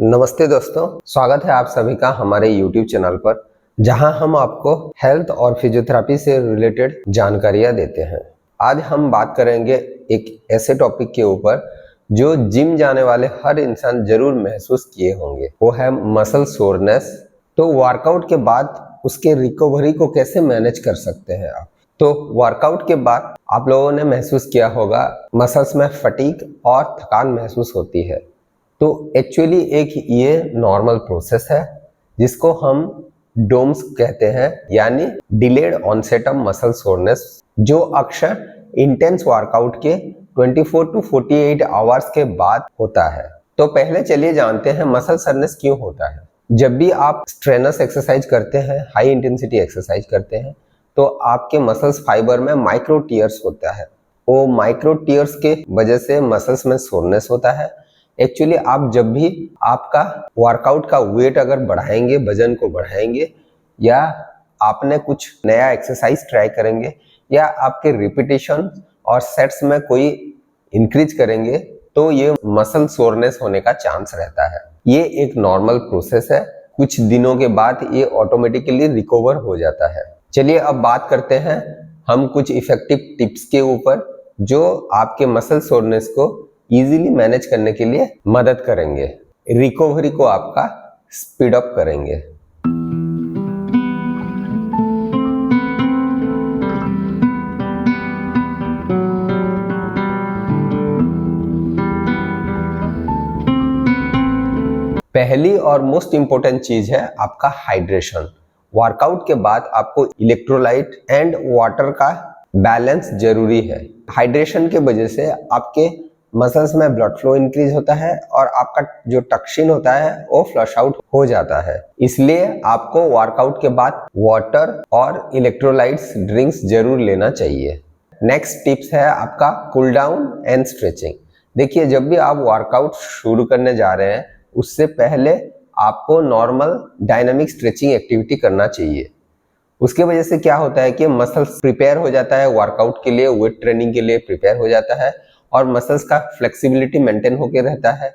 नमस्ते दोस्तों, स्वागत है आप सभी का हमारे YouTube चैनल पर, जहां हम आपको हेल्थ और फिजियोथेरेपी से रिलेटेड जानकारियां देते हैं। आज हम बात करेंगे एक ऐसे टॉपिक के ऊपर जो जिम जाने वाले हर इंसान जरूर महसूस किए होंगे, वो है मसल सोरनेस। तो वर्कआउट के बाद उसके रिकवरी को कैसे मैनेज कर सकते हैं आप। तो वर्कआउट के बाद आप लोगों ने महसूस किया होगा मसल्स में फटीग और थकान महसूस होती है। तो एक्चुअली एक ये नॉर्मल प्रोसेस है जिसको हम डोम्स कहते हैं, यानी delayed onset of muscle soreness, जो अक्सर इंटेंस वर्कआउट के 24 टू 48 आवर्स के बाद होता है। तो पहले चलिए जानते हैं मसल सोरनेस क्यों होता है। जब भी आप स्ट्रेनस एक्सरसाइज करते हैं, हाई इंटेंसिटी एक्सरसाइज करते हैं, तो आपके मसल्स फाइबर में माइक्रो टीयर्स होता है। वो माइक्रो टीयर्स के वजह से मसल्स में सोरनेस होता है। एक्चुअली आप जब भी आपका वर्कआउट का वेट अगर बढ़ाएंगे, वजन को बढ़ाएंगे, या आपने कुछ नया एक्सरसाइज ट्राई करेंगे, या आपके रिपीटेशन और सेट्स में कोई इंक्रीज करेंगे, तो ये मसल सोरनेस होने का चांस रहता है। ये एक नॉर्मल प्रोसेस है, कुछ दिनों के बाद ये ऑटोमेटिकली रिकवर हो जाता है। चलिए अब बात करते हैं हम कुछ इफेक्टिव टिप्स के ऊपर जो आपके मसल सोरनेस को इजीली मैनेज करने के लिए मदद करेंगे, रिकवरी को आपका स्पीड अप करेंगे। पहली और मोस्ट इंपॉर्टेंट चीज है आपका हाइड्रेशन। वर्कआउट के बाद आपको इलेक्ट्रोलाइट एंड वाटर का बैलेंस जरूरी है। हाइड्रेशन के वजह से आपके मसल्स में ब्लड फ्लो इंक्रीज होता है और आपका जो टॉक्सिन होता है वो फ्लश आउट हो जाता है। इसलिए आपको वर्कआउट के बाद वाटर और इलेक्ट्रोलाइट्स ड्रिंक्स जरूर लेना चाहिए। नेक्स्ट टिप्स है आपका कूल डाउन एंड स्ट्रेचिंग। देखिए, जब भी आप वर्कआउट शुरू करने जा रहे हैं उससे पहले आपको नॉर्मल डायनामिक स्ट्रेचिंग एक्टिविटी करना चाहिए। उसके वजह से क्या होता है कि मसल्स प्रिपेयर हो जाता है वर्कआउट के लिए, वेट ट्रेनिंग के लिए प्रिपेयर हो जाता है और मसल्स का फ्लेक्सिबिलिटी मेंटेन होके रहता है।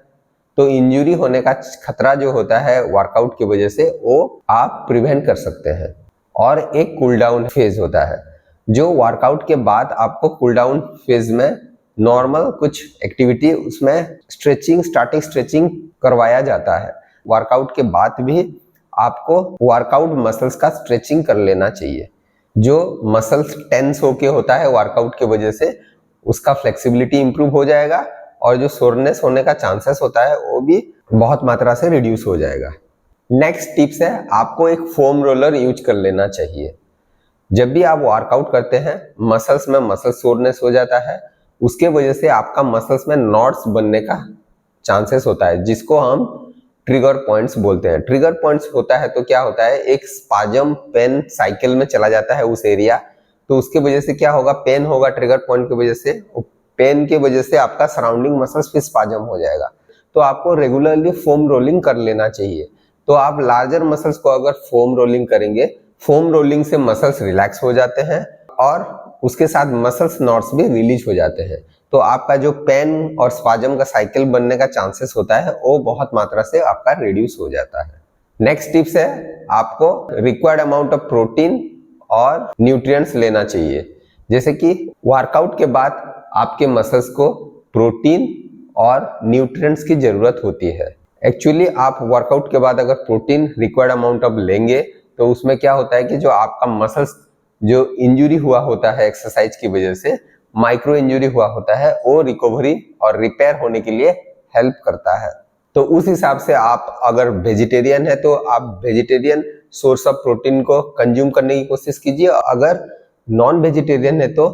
तो इंजरी होने का खतरा जो होता है वर्कआउट की वजह से, वो आप प्रिवेंट कर सकते हैं। और एक कूल डाउन फेज होता है, जो वर्कआउट के बाद आपको कूल डाउन फेज में नॉर्मल कुछ एक्टिविटी, उसमें स्ट्रेचिंग, स्टैटिक स्ट्रेचिंग करवाया जाता है। वर्कआउट के बाद भी आपको वर्कआउट मसल्स का स्ट्रेचिंग कर लेना चाहिए। जो मसल्स टेंस होके होता है वर्कआउट की वजह से, उसका फ्लेक्सिबिलिटी इंप्रूव हो जाएगा और जो सोरनेस होने का चांसेस होता है वो भी बहुत मात्रा से रिड्यूस हो जाएगा। नेक्स्ट टिप्स है आपको एक फोम रोलर यूज कर लेना चाहिए। जब भी आप वर्कआउट करते हैं मसल्स में मसल सोरनेस हो जाता है, उसके वजह से आपका मसल्स में नॉट्स बनने का चांसेस होता है, जिसको हम ट्रिगर पॉइंट्स बोलते हैं। ट्रिगर पॉइंट्स होता है तो क्या होता है, एक स्पाजम पेन साइकिल में चला जाता है उस एरिया। तो उसके वजह से क्या होगा, पेन होगा ट्रिगर पॉइंट की वजह से, पेन की वजह से आपका सराउंडिंग मसल्स भी स्पाजम हो जाएगा। तो आपको रेगुलरली फोम रोलिंग कर लेना चाहिए। तो आप लार्जर मसल्स को अगर फोम रोलिंग करेंगे, फोम रोलिंग से मसल्स रिलैक्स हो जाते हैं और उसके साथ मसल्स नॉट्स भी रिलीज हो जाते हैं। तो आपका जो पेन और स्पाजम का साइकिल बनने का चांसेस होता है वो बहुत मात्रा से आपका रिड्यूस हो जाता है। नेक्स्ट टिप्स है आपको रिक्वायर्ड अमाउंट ऑफ प्रोटीन और न्यूट्रिएंट्स लेना चाहिए। जैसे कि वर्कआउट के बाद आपके मसल्स को प्रोटीन और न्यूट्रिएंट्स की जरूरत होती है। एक्चुअली आप वर्कआउट के बाद अगर प्रोटीन रिक्वायर्ड अमाउंट ऑफ लेंगे तो उसमें क्या होता है कि जो आपका मसल्स जो इंजरी हुआ होता है एक्सरसाइज की वजह से, माइक्रो इंजरी हुआ होता है, वो रिकवरी और रिपेयर होने के लिए हेल्प करता है। तो उस हिसाब से आप अगर वेजिटेरियन है तो आप वेजिटेरियन सोर्स ऑफ प्रोटीन को कंज्यूम करने की कोशिश कीजिए। अगर नॉन वेजिटेरियन है तो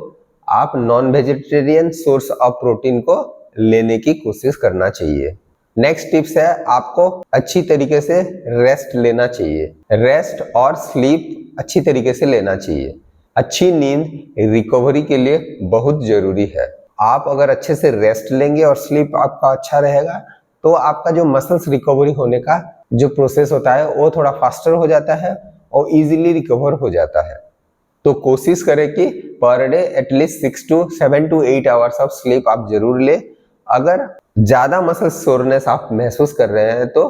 आप non vegetarian source of protein को लेने की कोशिश करना चाहिए। नेक्स्ट टिप्स है आपको अच्छी तरीके से रेस्ट लेना चाहिए। रेस्ट और स्लीप अच्छी तरीके से लेना चाहिए। अच्छी नींद रिकवरी के लिए बहुत जरूरी है। आप अगर अच्छे से रेस्ट लेंगे और स्लीप आपका अच्छा रहेगा तो आपका जो मसल्स रिकवरी होने का जो प्रोसेस होता है वो थोड़ा फास्टर हो जाता है और इजीली रिकवर हो जाता है। तो कोशिश करें कि per day at least 7 to 8 hours of sleep आप जरूर ले। अगर ज़्यादा मसल सोरनेस आप महसूस कर रहे हैं तो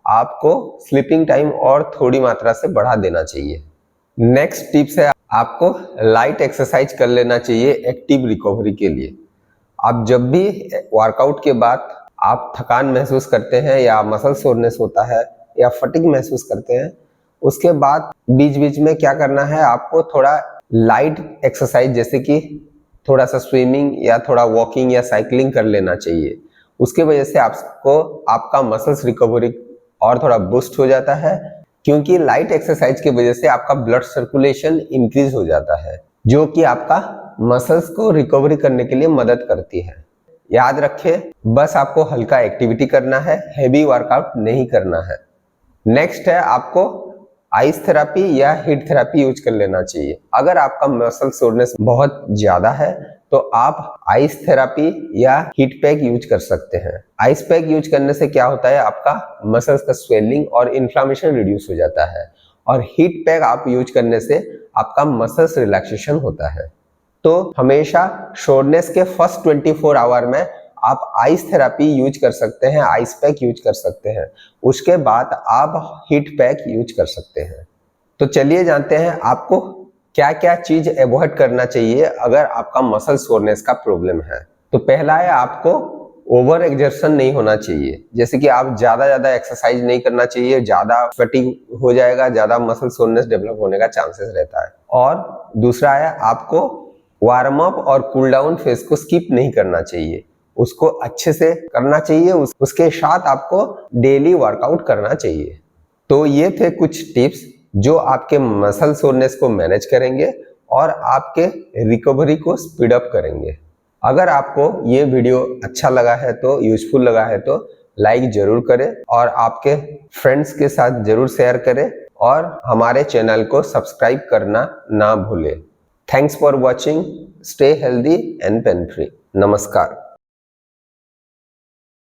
आपको स्लीपिंग टाइम और थोड़ी मात्रा से बढ़ा देना चाहिए। नेक्स्ट टिप्स है, आपको लाइट एक्सरसाइज कर लेना चाहिए एक्टिव रिकवरी के लिए। आप जब भी वर्कआउट के बाद आप थकान महसूस करते हैं या मसल सोरनेस होता है या फटीग महसूस करते हैं, उसके बाद बीच बीच में क्या करना है, आपको थोड़ा लाइट एक्सरसाइज जैसे कि थोड़ा सा स्विमिंग या थोड़ा वॉकिंग या साइकिलिंग कर लेना चाहिए। उसके वजह से आपको आपका मसल्स रिकवरी और थोड़ा बूस्ट हो जाता है, क्योंकि लाइट एक्सरसाइज की वजह से आपका ब्लड सर्कुलेशन इंक्रीज हो जाता है, जो कि आपका मसल्स को रिकवरी करने के लिए मदद करती है। याद रखें, बस आपको हल्का एक्टिविटी करना है, हैवी वर्कआउट नहीं करना है। नेक्स्ट है, आपको आइस थेरापी या हीट थेरापी यूज कर लेना चाहिए। अगर आपका मसल सोरनेस बहुत ज्यादा है तो आप आइस थेरापी या हीट पैक यूज कर सकते हैं। आइस पैक यूज करने से क्या होता है, आपका मसल्स का स्वेलिंग और इन्फ्लामेशन रिड्यूस हो जाता है, और हीट पैक आप यूज करने से आपका मसल्स रिलैक्सेशन होता है। तो हमेशा सोरनेस के फर्स्ट 24 आवर में आप आइस थेरापी यूज कर सकते हैं, आइस पैक यूज कर सकते हैं। उसके बाद आप हीट पैक यूज कर सकते हैं। तो चलिए जानते हैं आपको क्या क्या चीज अवॉइड करना चाहिए अगर आपका मसल सोरनेस का प्रॉब्लम है। तो पहला है, आपको ओवर एक्सर्शन नहीं होना चाहिए, जैसे कि आप ज्यादा एक्सरसाइज नहीं करना चाहिए, ज्यादा फटीग हो जाएगा, ज्यादा मसल सोरनेस डेवलप होने का चांसेस रहता है। और दूसरा है, आपको वार्म अप और कूल डाउन फेज को स्किप नहीं करना चाहिए, उसको अच्छे से करना चाहिए। उसके साथ आपको डेली वर्कआउट करना चाहिए। तो ये थे कुछ टिप्स जो आपके मसल सोरनेस को मैनेज करेंगे और आपके रिकवरी को स्पीड अप करेंगे। अगर आपको ये वीडियो अच्छा लगा है तो, यूजफुल लगा है तो लाइक जरूर करें और आपके फ्रेंड्स के साथ जरूर शेयर करें, और हमारे चैनल को सब्सक्राइब करना ना भूलें। Thanks for watching. Stay healthy and pain free. नमस्कार।